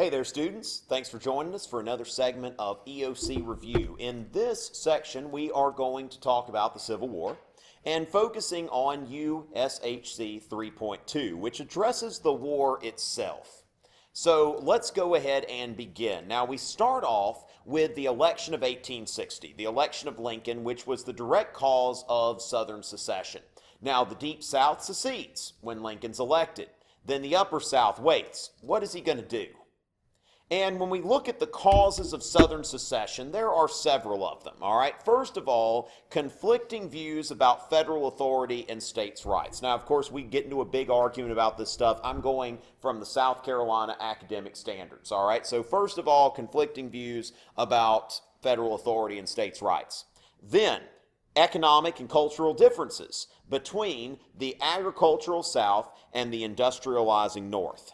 Hey there, students. Thanks for joining us for another segment of EOC Review. In this section, we are going to talk about the Civil War and focusing on USHC 3.2, which addresses the war itself. So let's go ahead and begin. Now, we start off with the election of 1860, the election of Lincoln, which was the direct cause of Southern secession. Now, the Deep South secedes when Lincoln's elected. Then the Upper South waits. What is he going to do? And when we look at the causes of Southern secession, there are several of them, all right? First of all, conflicting views about federal authority and states' rights. Now, of course, we get into a big argument about this stuff. I'm going from the South Carolina academic standards, all right? So first of all, conflicting views about federal authority and states' rights. Then, economic and cultural differences between the agricultural South and the industrializing North.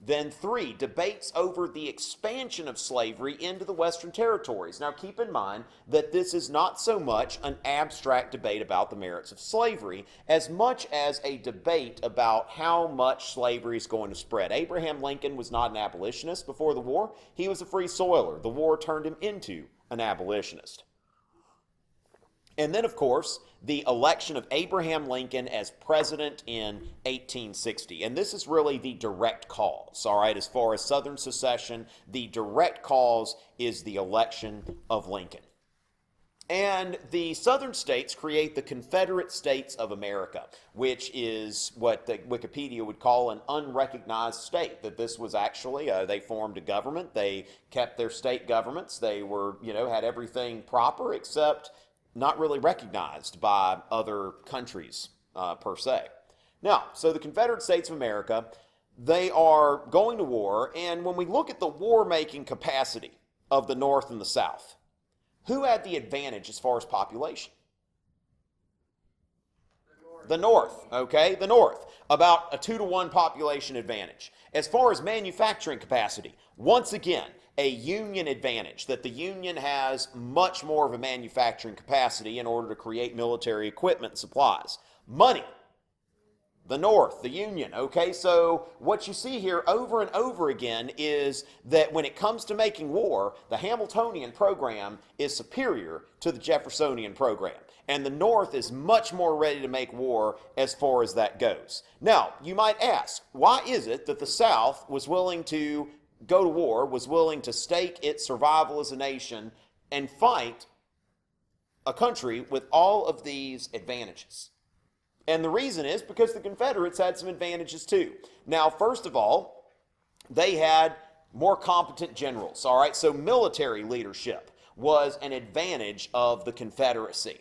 Then 3, debates over the expansion of slavery into the Western territories. Now keep in mind that this is not so much an abstract debate about the merits of slavery as much as a debate about how much slavery is going to spread. Abraham Lincoln was not an abolitionist before the war. He was a free soiler. The war turned him into an abolitionist. And then, of course, the election of Abraham Lincoln as president in 1860. And this is really the direct cause, all right? As far as Southern secession, the direct cause is the election of Lincoln. And the Southern states create the Confederate States of America, which is what the Wikipedia would call an unrecognized state. That this was actually, they formed a government, they kept their state governments, they were, had everything proper except not really recognized by other countries per se. Now, so the Confederate States of America, they are going to war, and when we look at the war-making capacity of the North and the South, who had the advantage as far as population? The North, okay? The North, about a 2-to-1 population advantage. As far as manufacturing capacity, once again, a Union advantage, that the Union has much more of a manufacturing capacity in order to create military equipment and supplies. Money, the North, the Union, okay? So what you see here over and over again is that when it comes to making war, the Hamiltonian program is superior to the Jeffersonian program. And the North is much more ready to make war as far as that goes. Now, you might ask, why is it that the South was willing to go to war, was willing to stake its survival as a nation and fight a country with all of these advantages? And the reason is because the Confederates had some advantages too. Now, first of all, they had more competent generals, all right? So military leadership was an advantage of the Confederacy.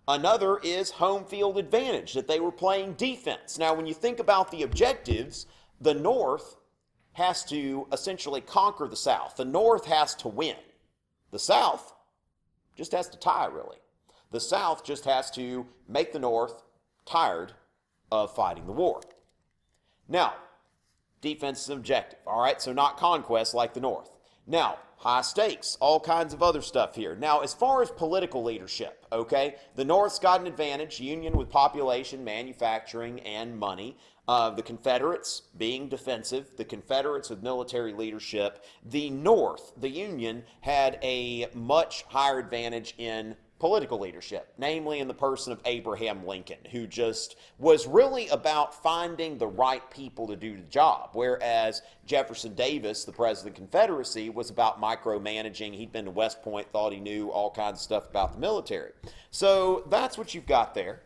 Another is home field advantage, that they were playing defense. Now, when you think about the objectives, the North has to essentially conquer the South. The North has to win. The South just has to tie, really. The South just has to make the North tired of fighting the war. Now, defense is an objective, all right? So not conquest like the North. Now, high stakes, all kinds of other stuff here. Now, as far as political leadership, okay, the North's got an advantage, Union with population, manufacturing, and money. The Confederates being defensive, the Confederates with military leadership. The North, the Union, had a much higher advantage in political leadership, namely in the person of Abraham Lincoln, who just was really about finding the right people to do the job, whereas Jefferson Davis, the president of the Confederacy, was about micromanaging. He'd been to West Point, thought he knew all kinds of stuff about the military. So that's what you've got there.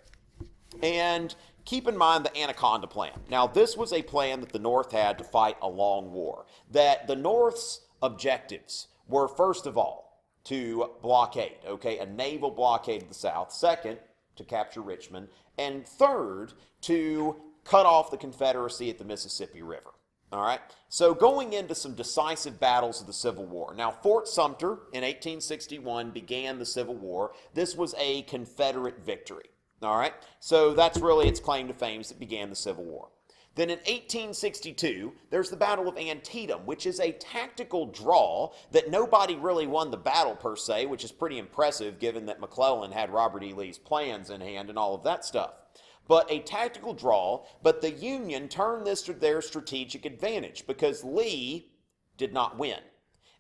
And keep in mind the Anaconda Plan. Now, this was a plan that the North had to fight a long war. That the North's objectives were, first of all, to blockade, okay, a naval blockade of the South. Second, to capture Richmond. And third, to cut off the Confederacy at the Mississippi River. All right, so going into some decisive battles of the Civil War. Now, Fort Sumter in 1861 began the Civil War. This was a Confederate victory. All right, so that's really its claim to fame as it began the Civil War. Then in 1862, there's the Battle of Antietam, which is a tactical draw that nobody really won the battle per se, which is pretty impressive given that McClellan had Robert E. Lee's plans in hand and all of that stuff. But a tactical draw, but the Union turned this to their strategic advantage because Lee did not win.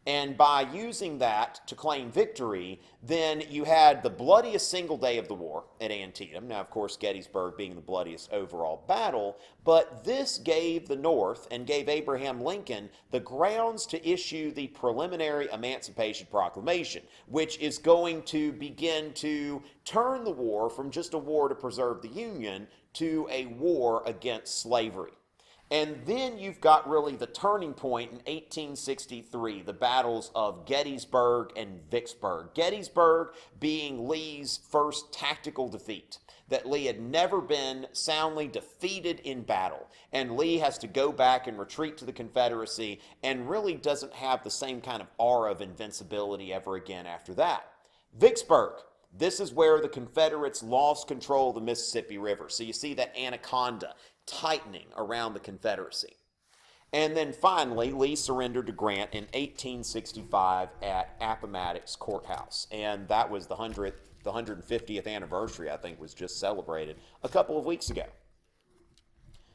And by using that to claim victory, then you had the bloodiest single day of the war at Antietam. Now, of course, Gettysburg being the bloodiest overall battle, but this gave the North and gave Abraham Lincoln the grounds to issue the preliminary Emancipation Proclamation, which is going to begin to turn the war from just a war to preserve the Union to a war against slavery. And then you've got really the turning point in 1863, the battles of Gettysburg and Vicksburg. Gettysburg being Lee's first tactical defeat, that Lee had never been soundly defeated in battle. And Lee has to go back and retreat to the Confederacy and really doesn't have the same kind of aura of invincibility ever again after that. Vicksburg. This is where the Confederates lost control of the Mississippi River. So you see that anaconda tightening around the Confederacy. And then finally, Lee surrendered to Grant in 1865 at Appomattox Courthouse. And that was the 150th anniversary, I think, was just celebrated a couple of weeks ago.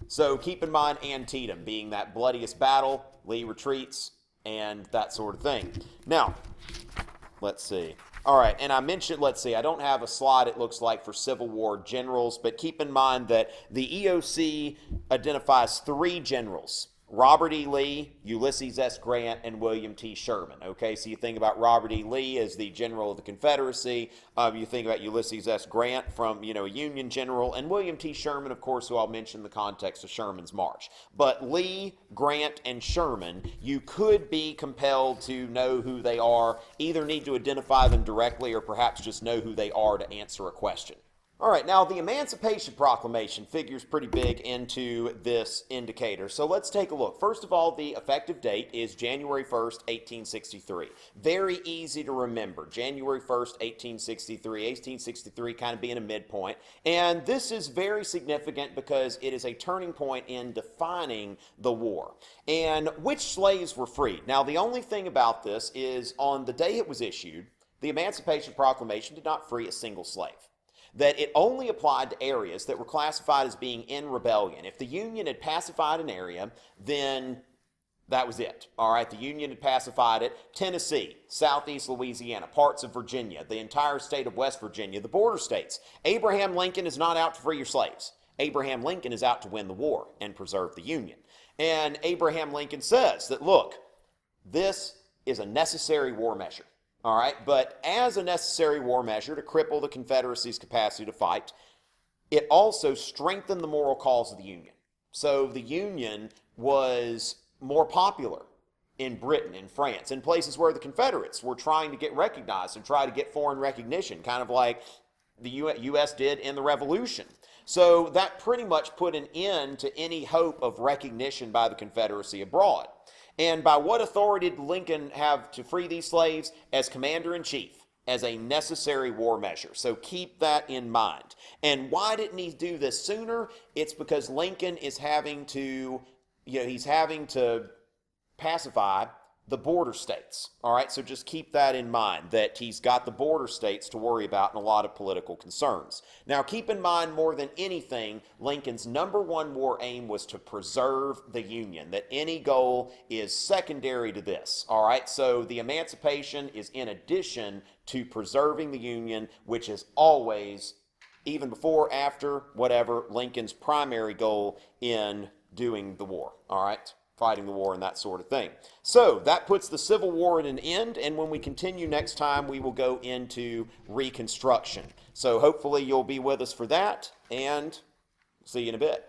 So keep in mind Antietam being that bloodiest battle, Lee retreats, and that sort of thing. Now, let's see. All right, and I mentioned, let's see, I don't have a slide, it looks like, for Civil War generals, but keep in mind that the EOC identifies 3 generals: Robert E. Lee, Ulysses S. Grant, and William T. Sherman. Okay, so you think about Robert E. Lee as the general of the Confederacy. You think about Ulysses S. Grant from, a Union general, and William T. Sherman, of course, who I'll mention in the context of Sherman's march. But Lee, Grant, and Sherman, you could be compelled to know who they are, either need to identify them directly or perhaps just know who they are to answer a question. All right, now the Emancipation Proclamation figures pretty big into this indicator. So let's take a look. First of all, the effective date is January 1st, 1863. Very easy to remember. January 1st, 1863 kind of being a midpoint. And this is very significant because it is a turning point in defining the war. And which slaves were freed? Now, the only thing about this is on the day it was issued, the Emancipation Proclamation did not free a single slave. That it only applied to areas that were classified as being in rebellion. If the Union had pacified an area, then that was it. All right, the Union had pacified it. Tennessee, Southeast Louisiana, parts of Virginia, the entire state of West Virginia, the border states. Abraham Lincoln is not out to free your slaves. Abraham Lincoln is out to win the war and preserve the Union. And Abraham Lincoln says that, look, this is a necessary war measure. All right, but as a necessary war measure to cripple the Confederacy's capacity to fight, it also strengthened the moral cause of the Union. So the Union was more popular in Britain, in France, in places where the Confederates were trying to get recognized and try to get foreign recognition, kind of like the U.S. did in the Revolution. So that pretty much put an end to any hope of recognition by the Confederacy abroad. And by what authority did Lincoln have to free these slaves? As commander-in-chief, as a necessary war measure. So keep that in mind. And why didn't he do this sooner? It's because Lincoln is having to, he's having to pacify the border states. All right, so just keep that in mind, that he's got the border states to worry about and a lot of political concerns. Now, keep in mind, more than anything, Lincoln's #1 war aim was to preserve the Union, that any goal is secondary to this. All right, so the emancipation is in addition to preserving the Union, which is always, even before, after, whatever, Lincoln's primary goal in doing the war. All right, fighting the war and that sort of thing. So that puts the Civil War at an end, and when we continue next time, we will go into Reconstruction. So hopefully you'll be with us for that, and see you in a bit.